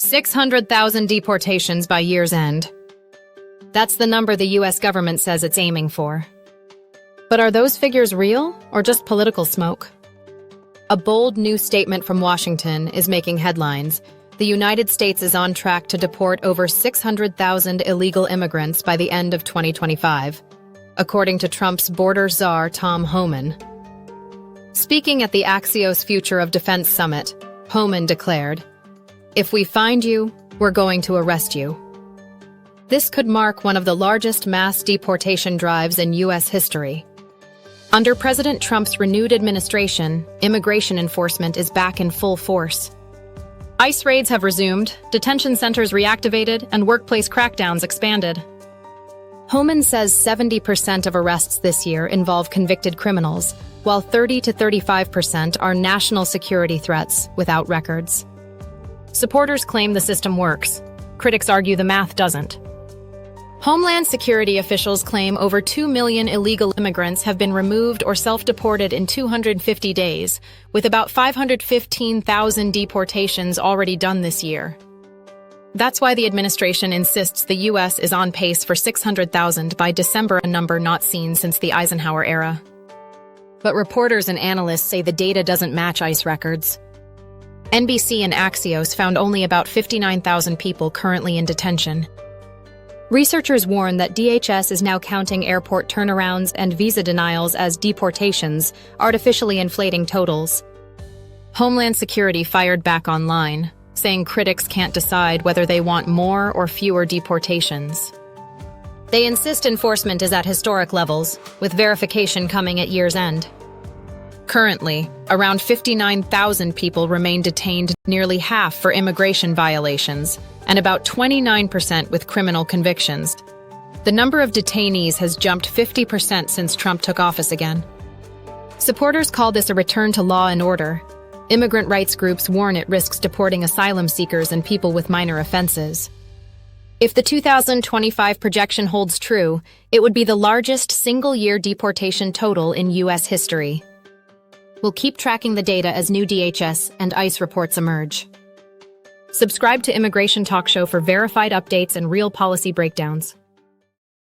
600,000 deportations by year's end. That's the number the U.S. government says it's aiming for. But are those figures real or just political smoke? A bold new statement from Washington is making headlines. The United States is on track to deport over 600,000 illegal immigrants by the end of 2025, according to Trump's Border Czar Tom Homan. Speaking at the Axios Future of Defense Summit, Homan declared, "If we find you, we're going to arrest you." This could mark one of the largest mass deportation drives in U.S. history. Under President Trump's renewed administration, immigration enforcement is back in full force. ICE raids have resumed, detention centers reactivated, and workplace crackdowns expanded. Homan says 70% of arrests this year involve convicted criminals, while 30 to 35% are national security threats without records. Supporters claim the system works. Critics argue the math doesn't. Homeland Security officials claim over 2 million illegal immigrants have been removed or self-deported in 250 days, with about 515,000 deportations already done this year. That's why the administration insists the U.S. is on pace for 600,000 by December, a number not seen since the Eisenhower era. But reporters and analysts say the data doesn't match ICE records. NBC and Axios found only about 59,000 people currently in detention. Researchers warn that DHS is now counting airport turnarounds and visa denials as deportations, artificially inflating totals. Homeland Security fired back online, saying critics can't decide whether they want more or fewer deportations. They insist enforcement is at historic levels, with verification coming at year's end. Currently, around 59,000 people remain detained, nearly half for immigration violations, and about 29% with criminal convictions. The number of detainees has jumped 50% since Trump took office again. Supporters call this a return to law and order. Immigrant rights groups warn it risks deporting asylum seekers and people with minor offenses. If the 2025 projection holds true, it would be the largest single-year deportation total in U.S. history. We'll keep tracking the data as new DHS and ICE reports emerge. Subscribe to Immigration Talk Show for verified updates and real policy breakdowns.